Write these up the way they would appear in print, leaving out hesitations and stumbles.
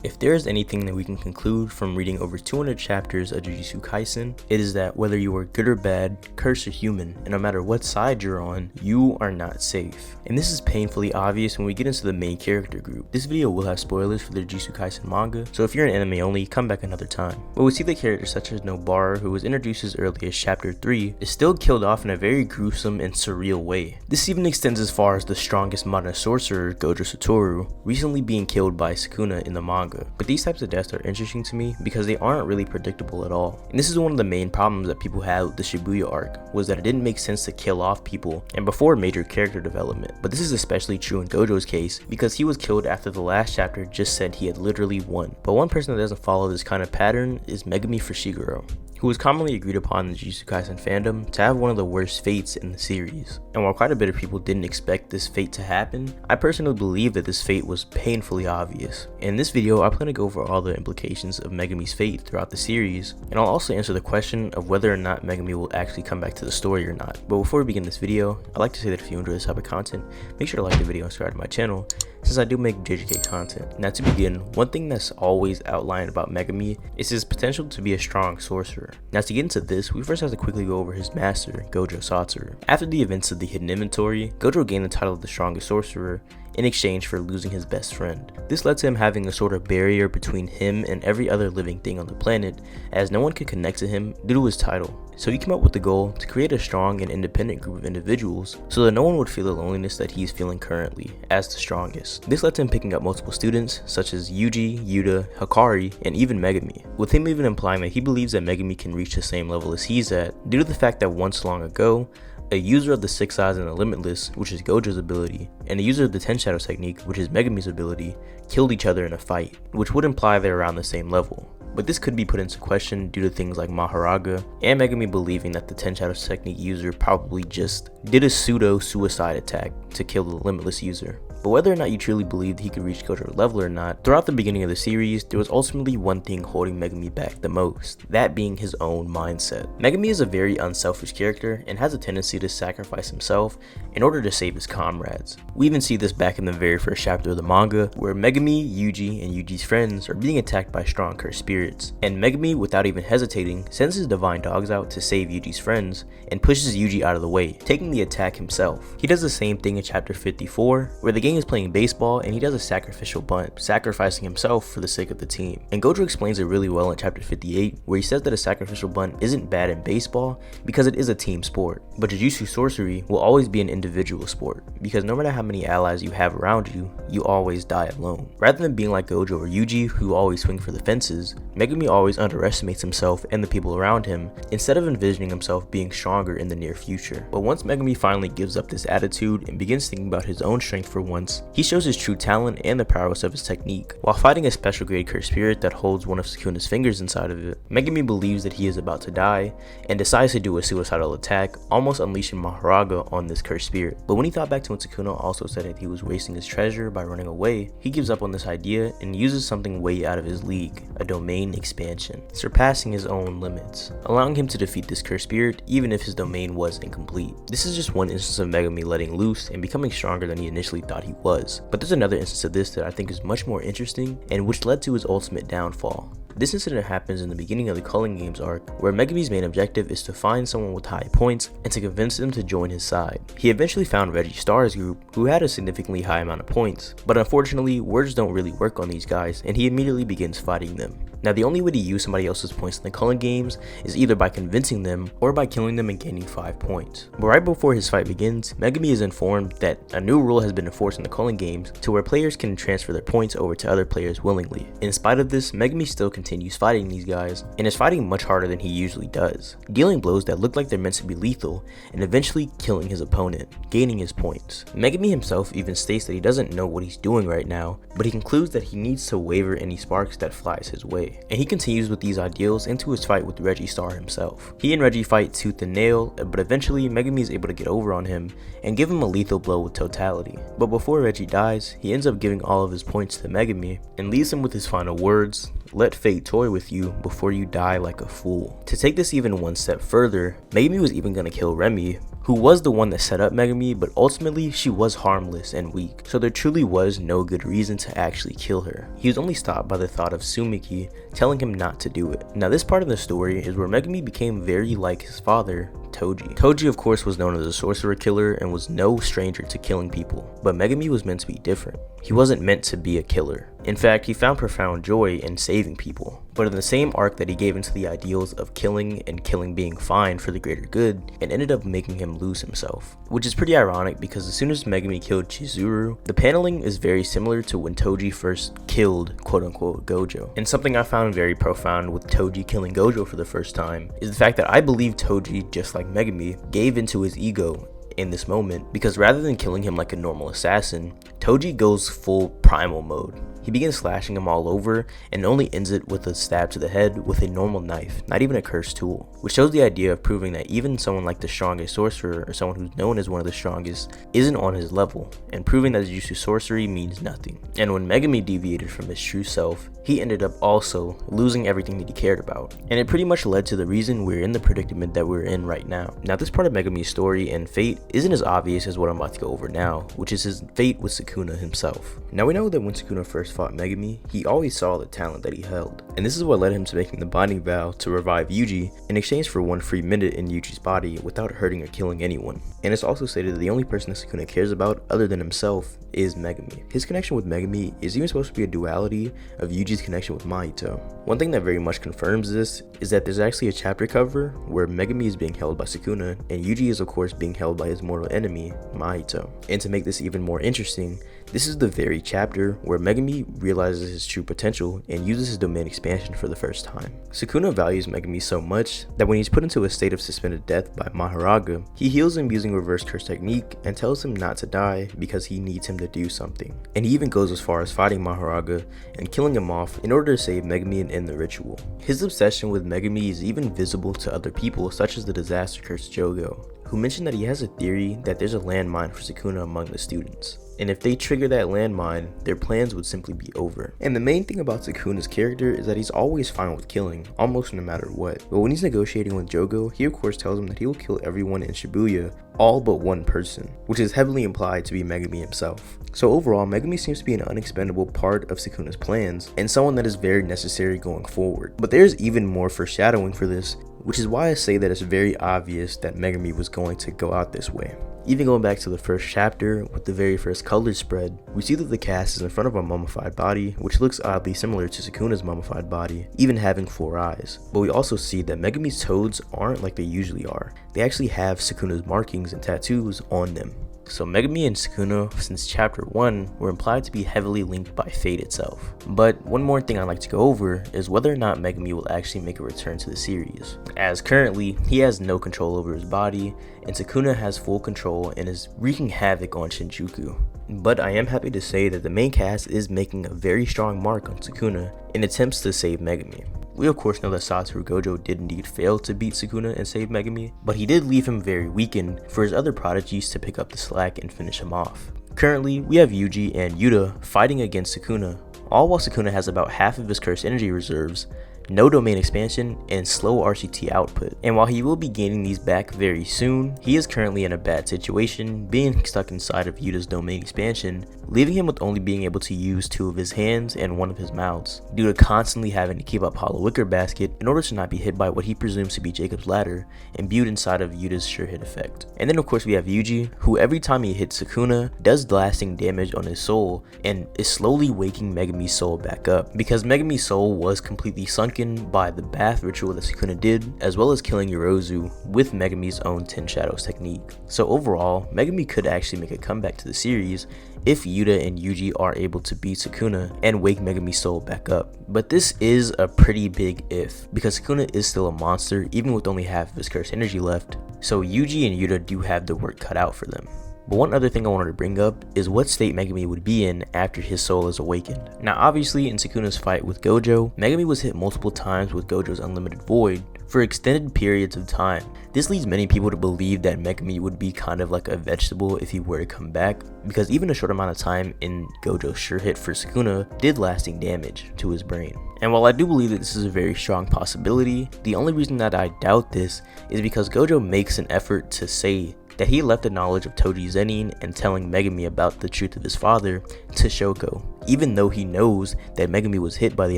If there is anything that we can conclude from reading over 200 chapters of Jujutsu Kaisen, it is that whether you are good or bad, cursed or human, and no matter what side you're on, you are not safe. And this is painfully obvious when we get into the main character group. This video will have spoilers for the Jujutsu Kaisen manga, so if you're an anime only, come back another time. But we see that characters such as Nobara, who was introduced as early as chapter 3, is still killed off in a very gruesome and surreal way. This even extends as far as the strongest modern sorcerer, Gojo Satoru, recently being killed by Sukuna in the manga. But these types of deaths are interesting to me because they aren't really predictable at all. And this is one of the main problems that people had with the Shibuya arc, was that it didn't make sense to kill off people and before major character development. But this is especially true in Gojo's case because he was killed after the last chapter just said he had literally won. But one person that doesn't follow this kind of pattern is Megumi Fushiguro, who is commonly agreed upon in the Jujutsu Kaisen fandom to have one of the worst fates in the series. And while quite a bit of people didn't expect this fate to happen, I personally believe that this fate was painfully obvious. In this video, I plan to go over all the implications of Megumi's fate throughout the series, and I'll also answer the question of whether or not Megumi will actually come back to the story or not. But before we begin this video, I'd like to say that if you enjoy this type of content, make sure to like the video and subscribe to my channel, since I do make JJK content. Now to begin, one thing that's always outlined about Megumi is his potential to be a strong sorcerer. Now to get into this, we first have to quickly go over his master, Gojo Satoru. After the events of the hidden inventory, Gojo gained the title of the strongest sorcerer in exchange for losing his best friend. This led to him having a sort of barrier between him and every other living thing on the planet, as no one could connect to him due to his title. So he came up with the goal to create a strong and independent group of individuals so that no one would feel the loneliness that he's feeling currently as the strongest. This led to him picking up multiple students such as Yuji, Yuta, Hikari, and even Megumi, with him even implying that he believes that Megumi can reach the same level as he's at due to the fact that once long ago, a user of the Six Eyes and the Limitless, which is Gojo's ability, and a user of the Ten Shadows technique, which is Megumi's ability, killed each other in a fight, which would imply they're around the same level. But this could be put into question due to things like Maharaga and Megumi believing that the Ten Shadows technique user probably just did a pseudo suicide attack to kill the Limitless user. But whether or not you truly believed he could reach Gojo's level or not, throughout the beginning of the series, there was ultimately one thing holding Megumi back the most, that being his own mindset. Megumi is a very unselfish character and has a tendency to sacrifice himself in order to save his comrades. We even see this back in the very first chapter of the manga, where Megumi, Yuji, and Yuji's friends are being attacked by strong cursed spirits, and Megumi, without even hesitating, sends his divine dogs out to save Yuji's friends and pushes Yuji out of the way, taking the attack himself. He does the same thing in chapter 54, where the gang is playing baseball and he does a sacrificial bunt, sacrificing himself for the sake of the team. And Gojo explains it really well in chapter 58, where he says that a sacrificial bunt isn't bad in baseball because it is a team sport, but Jujutsu sorcery will always be an individual sport, because no matter how many allies you have around you, you always die alone. Rather than being like Gojo or Yuji, who always swing for the fences, Megumi always underestimates himself and the people around him, instead of envisioning himself being stronger in the near future. But once Megumi finally gives up this attitude and begins thinking about his own strength for once, he shows his true talent and the prowess of his technique. While fighting a special grade cursed spirit that holds one of Sukuna's fingers inside of it, Megumi believes that he is about to die and decides to do a suicidal attack, almost unleashing Maharaga on this cursed spirit. But when he thought back to when Sukuna also said that he was wasting his treasure by running away, he gives up on this idea and uses something way out of his league, a domain expansion, surpassing his own limits, allowing him to defeat this cursed spirit even if his domain was incomplete. This is just one instance of Megumi letting loose and becoming stronger than he initially thought he was. But there's another instance of this that I think is much more interesting and which led to his ultimate downfall. This incident happens in the beginning of the Culling Games arc, where Megumi's main objective is to find someone with high points and to convince them to join his side. He eventually found Reggie Starr's group, who had a significantly high amount of points, but unfortunately words don't really work on these guys and he immediately begins fighting them. Now the only way to use somebody else's points in the Culling Games is either by convincing them or by killing them and gaining 5 points. But right before his fight begins, Megumi is informed that a new rule has been enforced in the Culling Games to where players can transfer their points over to other players willingly. In spite of this, Megumi still continues fighting these guys and is fighting much harder than he usually does, dealing blows that look like they're meant to be lethal and eventually killing his opponent, gaining his points. Megumi himself even states that he doesn't know what he's doing right now, but he concludes that he needs to waver any sparks that flies his way. And he continues with these ideals into his fight with Reggie Starr himself. He and Reggie fight tooth and nail, but eventually Megumi is able to get over on him and give him a lethal blow with totality. But before Reggie dies, he ends up giving all of his points to Megumi and leaves him with his final words, "Let fate toy with you before you die like a fool." To take this even one step further, Megumi was even going to kill Remy, who was the one that set up Megumi, but ultimately she was harmless and weak, so there truly was no good reason to actually kill her. He was only stopped by the thought of Sumiki telling him not to do it. Now this part of the story is where Megumi became very like his father, Toji. Toji of course was known as a sorcerer killer and was no stranger to killing people, but Megumi was meant to be different. He wasn't meant to be a killer. In fact, he found profound joy in saving people. But in the same arc that he gave into the ideals of killing and killing being fine for the greater good, it ended up making him lose himself. Which is pretty ironic because as soon as Megumi killed Chizuru, the paneling is very similar to when Toji first killed quote-unquote Gojo. And something I found very profound with Toji killing Gojo for the first time is the fact that I believe Toji, just like Megumi, gave into his ego in this moment, because rather than killing him like a normal assassin, Toji goes full primal mode. He begins slashing him all over and only ends it with a stab to the head with a normal knife, not even a cursed tool, which shows the idea of proving that even someone like the strongest sorcerer or someone who's known as one of the strongest isn't on his level, and proving that Jujutsu sorcery means nothing. And when Megumi deviated from his true self, he ended up also losing everything that he cared about. And it pretty much led to the reason we're in the predicament that we're in right now. Now this part of Megumi's story and fate isn't as obvious as what I'm about to go over now, which is his fate with Sukuna himself. Now we know that when Sukuna first fought Megumi, he always saw the talent that he held. And this is what led him to making the binding vow to revive Yuji in exchange for 1 free minute in Yuji's body without hurting or killing anyone. And it's also stated that the only person that Sukuna cares about other than himself is Megumi. His connection with Megumi is even supposed to be a duality of Yuji's connection with Mahito. One thing that very much confirms this is that there's actually a chapter cover where Megumi is being held by Sukuna and Yuji is of course being held by his mortal enemy, Mahito. And to make this even more interesting, this is the very chapter where Megumi realizes his true potential and uses his domain expansion for the first time. Sukuna values Megumi so much that when he's put into a state of suspended death by Maharaga, he heals him using reverse curse technique and tells him not to die because he needs him to do something. And he even goes as far as fighting Maharaga and killing him off in order to save Megumi and end the ritual. His obsession with Megumi is even visible to other people such as the disaster cursed Jogo, who mentioned that he has a theory that there's a landmine for Sukuna among the students. And if they trigger that landmine, their plans would simply be over. And the main thing about Sukuna's character is that he's always fine with killing, almost no matter what. But when he's negotiating with Jogo, he of course tells him that he will kill everyone in Shibuya, all but one person, which is heavily implied to be Megumi himself. So overall, Megumi seems to be an unexpendable part of Sukuna's plans, and someone that is very necessary going forward. But there's even more foreshadowing for this, which is why I say that it's very obvious that Megumi was going to go out this way. Even going back to the first chapter with the very first color spread, we see that the cast is in front of a mummified body, which looks oddly similar to Sukuna's mummified body, even having 4 eyes. But we also see that Megumi's toads aren't like they usually are. They actually have Sukuna's markings and tattoos on them. So Megumi and Sukuna since chapter 1 were implied to be heavily linked by fate itself. But one more thing I'd like to go over is whether or not Megumi will actually make a return to the series, as currently he has no control over his body and Sukuna has full control and is wreaking havoc on Shinjuku. But I am happy to say that the main cast is making a very strong mark on Sukuna in attempts to save Megumi. We of course know that Satoru Gojo did indeed fail to beat Sukuna and save Megumi, but he did leave him very weakened for his other prodigies to pick up the slack and finish him off. Currently, we have Yuji and Yuta fighting against Sukuna, all while Sukuna has about half of his cursed energy reserves, no domain expansion, and slow RCT output. And while he will be gaining these back very soon, he is currently in a bad situation, being stuck inside of Yuta's domain expansion, leaving him with only being able to use 2 of his hands and 1 of his mouths, due to constantly having to keep up Hollow Wicker Basket in order to not be hit by what he presumes to be Jacob's Ladder, imbued inside of Yuta's Sure Hit effect. And then of course we have Yuji, who every time he hits Sukuna, does lasting damage on his soul, and is slowly waking Megumi's soul back up, because Megumi's soul was completely sunken by the bath ritual that Sukuna did, as well as killing Yorozu with Megumi's own 10 Shadows technique. So overall, Megumi could actually make a comeback to the series if Yuta and Yuji are able to beat Sukuna and wake Megumi's soul back up. But this is a pretty big if, because Sukuna is still a monster even with only half of his cursed energy left, so Yuji and Yuta do have the work cut out for them. But one other thing I wanted to bring up is what state Megumi would be in after his soul is awakened. Now obviously in Sukuna's fight with Gojo, Megumi was hit multiple times with Gojo's unlimited void for extended periods of time. This leads many people to believe that Megumi would be kind of like a vegetable if he were to come back, because even a short amount of time in Gojo's Sure Hit for Sukuna did lasting damage to his brain. And while I do believe that this is a very strong possibility, the only reason that I doubt this is because Gojo makes an effort to say that he left the knowledge of Toji Zenin and telling Megumi about the truth of his father to Shoko, even though he knows that Megumi was hit by the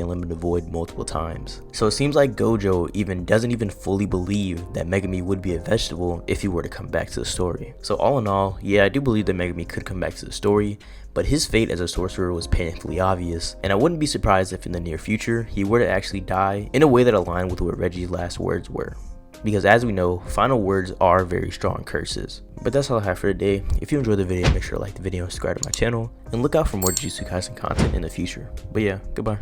Unlimited Void multiple times. So it seems like Gojo doesn't even fully believe that Megumi would be a vegetable if he were to come back to the story. So all in all, yeah, I do believe that Megumi could come back to the story, but his fate as a sorcerer was painfully obvious, and I wouldn't be surprised if in the near future he were to actually die in a way that aligned with what Reggie's last words were. Because as we know, final words are very strong curses. But that's all I have for today. If you enjoyed the video, make sure to like the video and subscribe to my channel, and look out for more Jujutsu Kaisen content in the future. But yeah, goodbye.